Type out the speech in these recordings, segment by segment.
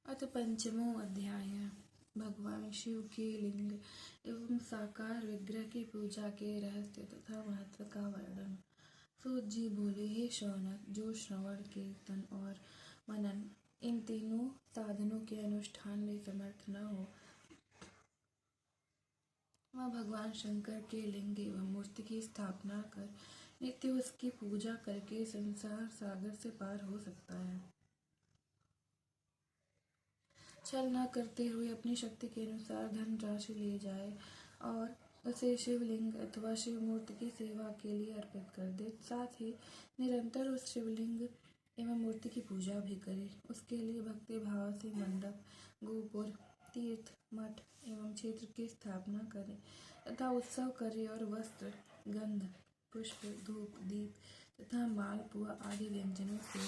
अथ पंचमो अध्याय। भगवान शिव के लिंग एवं साकार विग्रह की पूजा के रहस्य तथा महत्व का वर्णन। सूत जी बोले, हे शौनक, जो श्रवण, कीर्तन और मनन इन तीनों साधनों के अनुष्ठान में समर्थ न हो, वह भगवान शंकर के लिंग एवं मूर्ति की स्थापना कर नित्य उसकी पूजा करके संसार सागर से पार हो सकता है। छल न करते हुए अपनी शक्ति के अनुसार धन राशि ले जाए और उसे शिवलिंग अथवा शिव मूर्ति की सेवा के लिए अर्पित कर दे। साथ ही निरंतर उस शिवलिंग एवं मूर्ति की पूजा भी करे। उसके लिए भक्ति भाव से मंडप, गोपुर, तीर्थ, मठ एवं क्षेत्र की स्थापना करे तथा उत्सव करे और वस्त्र, गंध, पुष्प, धूप, दीप तथा मालपुआ आदि व्यंजनों से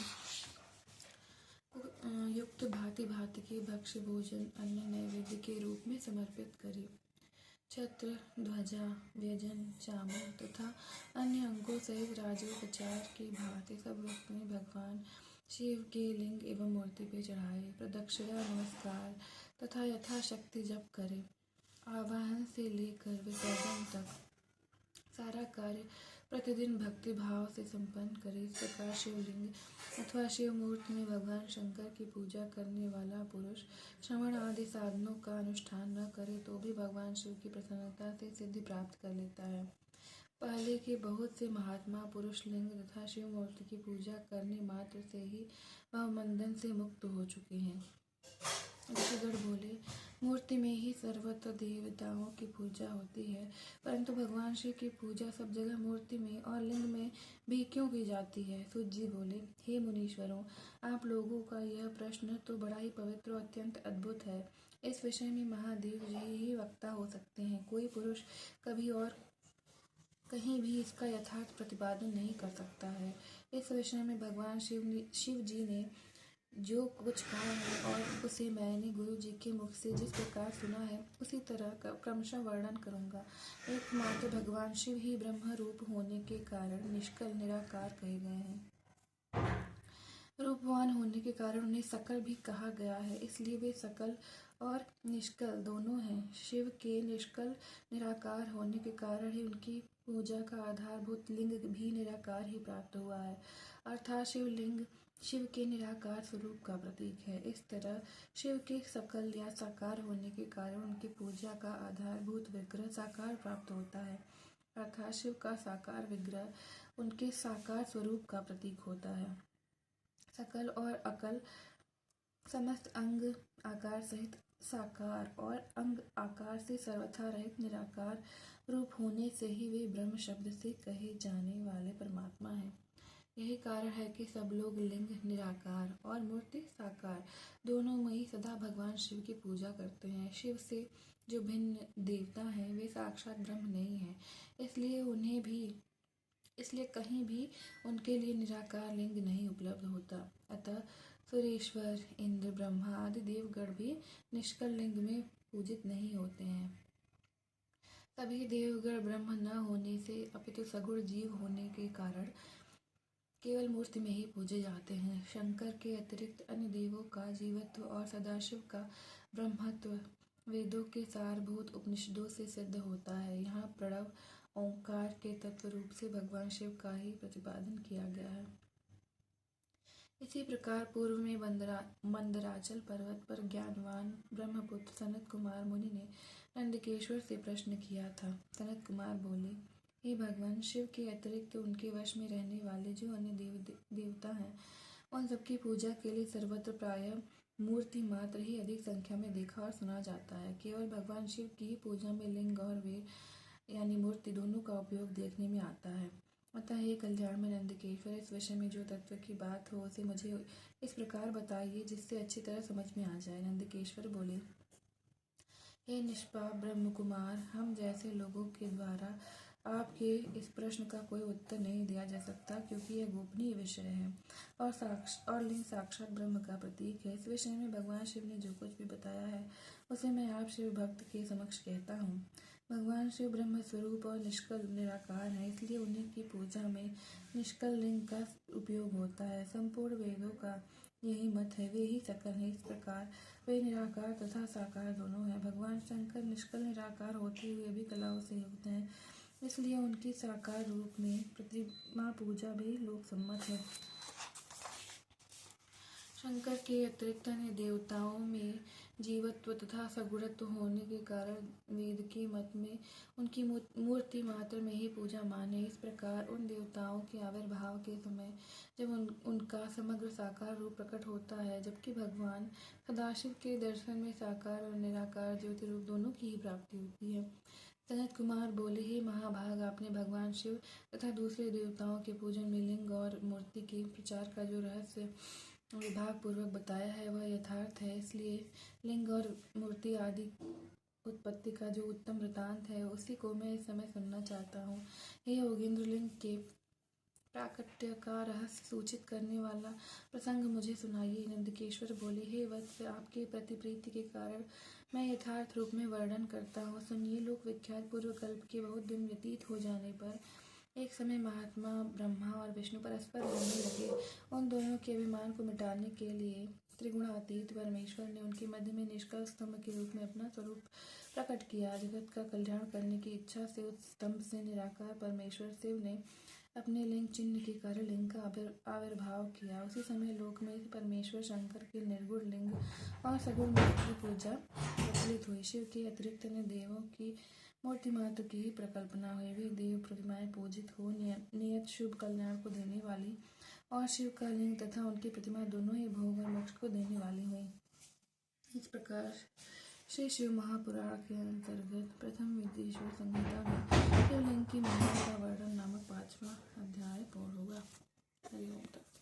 युक्त भांति भांति के भक्ष्य भोजन अन्न नैवेद्य के रूप में समर्पित करे। छत्र, ध्वजा, व्यंजन, चामर तथा अन्य अंगों सहित राजोपचार की भांति सब वस्तुएं भगवान शिव के लिंग एवं मूर्ति पे चढ़ाए। प्रदक्षिणा, नमस्कार तथा यथाशक्ति जप करे। आवाहन से लेकर विसर्जन तक सारा कार्य प्रतिदिन भक्ति भाव से संपन्न करे। इस प्रकार शिवलिंग अथवा शिव मूर्ति में भगवान शंकर की पूजा करने वाला पुरुष श्रवण आदि साधनों का अनुष्ठान न करे तो भी भगवान शिव की प्रसन्नता से सिद्धि प्राप्त कर लेता है। पहले के बहुत से महात्मा पुरुष लिंग तथा शिव मूर्ति की पूजा करने मात्र से ही भवबंधन से मुक्त हो चुके हैं। ऋषिगण बोले, मूर्ति में ही सर्वत्र देवताओं की पूजा होती है, परंतु भगवान शिव की पूजा सब जगह मूर्ति में और लिंग में भी क्यों की जाती है? सूत जी बोले, हे मुनीश्वरों, आप लोगों का यह प्रश्न तो बड़ा ही पवित्र और अत्यंत अद्भुत है। इस विषय में महादेव जी ही वक्ता हो सकते हैं। कोई पुरुष कभी और कहीं भी इसका यथार्थ प्रतिपादन नहीं कर सकता है। इस विषय में भगवान शिव जी ने जो कुछ कहा है और उसे मैंने गुरु जी के मुख से जिस प्रकार सुना है उसी तरह क्रमशः वर्णन करूंगा। एकमात्र भगवान शिव ही ब्रह्म रूप होने के कारण निष्कल निराकार कहे गए हैं। रूपवान होने के कारण उन्हें सकल भी कहा गया है, इसलिए वे सकल और निष्कल दोनों हैं। शिव के निष्कल निराकार होने के कारण ही उनकी पूजा का आधारभूत लिंग भी निराकार ही प्राप्त हुआ है, अर्थात शिवलिंग शिव के निराकार स्वरूप का प्रतीक है। इस तरह शिव के सकल या साकार होने के कारण उनकी पूजा का आधारभूत विग्रह साकार प्राप्त होता है, अर्थात शिव का साकार विग्रह उनके साकार स्वरूप का प्रतीक होता है। सकल और अकल समस्त अंग आकार सहित साकार और अंग आकार से सर्वथा रहित निराकार रूप होने से ही वे ब्रह्म शब्द से कहे जाने वाले परमात्मा हैं। यही कारण है कि सब लोग लिंग निराकार और मूर्ति साकार दोनों में ही सदा भगवान शिव की पूजा करते हैं। शिव से जो भिन्न देवता हैं वे साक्षात ब्रह्म नहीं हैं, इसलिए कहीं भी उनके लिए निराकार लिंग नहीं उपलब्ध होता। अतः सुरेश्वर, इंद्र, ब्रह्मा आदि देवगण भी निष्कल लिंग में पूजित नहीं होते हैं। सभी देवगण ब्रह्म न होने से अपितु सगुण जीव होने के कारण केवल मूर्ति में ही पूजे जाते हैं। शंकर के अतिरिक्त अन्य देवों का जीवत्व और सदाशिव का ब्रह्मत्व वेदों के सारभूत उपनिषदों से सिद्ध होता है। यहाँ प्रणव ओंकार के तत्व रूप से भगवान शिव का ही प्रतिपादन किया गया है। इसी प्रकार पूर्व में मंदराचल पर्वत पर ज्ञानवान ब्रह्मपुत्र सनत कुमार मुनि ने नंदकेश्वर से प्रश्न किया था। सनत कुमार बोले, हे भगवान, शिव के अतिरिक्त उनके वश में रहने वाले जो अन्य देवता हैं उन सबकी पूजा के लिए सर्वत्र प्रायः मूर्ति मात्र ही अधिक संख्या में देखा और सुना जाता है। केवल भगवान शिव की ही पूजा में लिंग और वे यानी मूर्ति दोनों का उपयोग देखने में आता है। अतः हे कल्याण में नंदकेश्वर, इस विषय में जो तत्व की बात हो उसे मुझे इस प्रकार बताइए जिससे अच्छी तरह समझ में आ जाए। नंदकेश्वर बोले, हे निष्पाप ब्रह्म कुमार, हम जैसे लोगों के द्वारा आपके इस प्रश्न का कोई उत्तर नहीं दिया जा सकता, क्योंकि यह गोपनीय विषय है और लिंग साक्षात ब्रह्म का प्रतीक है। इस विषय में भगवान शिव ने जो कुछ भी बताया है उसे मैं आप शिव भक्त के समक्ष कहता हूँ। भगवान शिव ब्रह्म स्वरूप और निष्कल निराकार हैं, इसलिए उन्हीं की पूजा में निष्कल लिंग का उपयोग होता है। संपूर्ण वेदों का यही मत है, वे ही सकल हैं। इस प्रकार वे निराकार तथा साकार दोनों हैं। भगवान शंकर निष्कल निराकार होते हुए भी कलाओं से युक्त हैं, इसलिए उनकी साकार रूप में प्रतिमा पूजा भी लोक सम्मत है। शंकर के अतिरिक्त अन्य देवताओं में जीवत्व तथा सगुणत्व होने के कारण वेद के मत में उनकी मूर्ति मात्र में ही पूजा मान्य है। इस प्रकार उन देवताओं के आविर्भाव के समय जब उनका समग्र साकार रूप प्रकट होता है, जबकि भगवान सदाशिव के दर्शन में साकार और निराकार ज्योति रूप दोनों की ही प्राप्ति होती है। सनत कुमार बोले, हे महाभाग, आपने भगवान शिव तथा दूसरे देवताओं के पूजन में लिंग और मूर्ति के प्रचार का जो रहस्य विभाग पूर्वक बताया है वह यथार्थ है। इसलिए लिंग और मूर्ति आदि उत्पत्ति का जो उत्तम वृतांत है उसी को मैं इस समय सुनना चाहता हूँ। हे योगेंद्र, लिंग के प्राकट्य का रहस्य सूचित करने वाला प्रसंग मुझे सुनाइए। नंदकेश्वर बोले, हे वत्स, आपके प्रति प्रीति के कारण मैं यथार्थ रूप में वर्णन करता हूँ। सुनिए। लोक विख्यात पूर्व कल्प के बहुत दिन व्यतीत हो जाने पर एक समय महात्मा ब्रह्मा और विष्णु परस्पर लड़ने लगे। उन दोनों के अभिमान को मिटाने के लिए त्रिगुणातीत परमेश्वर ने उनके मध्य में निष्कल स्तंभ के रूप में अपना स्वरूप प्रकट किया। जगत का कल्याण करने की इच्छा से उस स्तंभ से निराकार परमेश्वर शिव ने अपने लिंग चिन्ह के कारण लिंग का आविर्भाव किया। उसी समय लोक में परमेश्वर शंकर के निर्गुण लिंग और सगुण मूर्ति की पूजा प्रचलित हुई। शिव के अतिरिक्त अन्य देवों की मूर्ति मात्र की ही प्रकल्पना हुई। वे देव प्रतिमाएं पूजित हो नियत शुभ कल्याण को देने वाली और शिव का लिंग तथा उनकी प्रतिमा दोनों ही भोग और मोक्ष को देने वाली हुई। इस प्रकार श्री शिव महापुराण के अंतर्गत प्रथम विदेश्वर संहिता में शिवलिंग की महिमा का वर्णन नामक 5वां अध्याय पूर्ण हुआ। हरि ओम।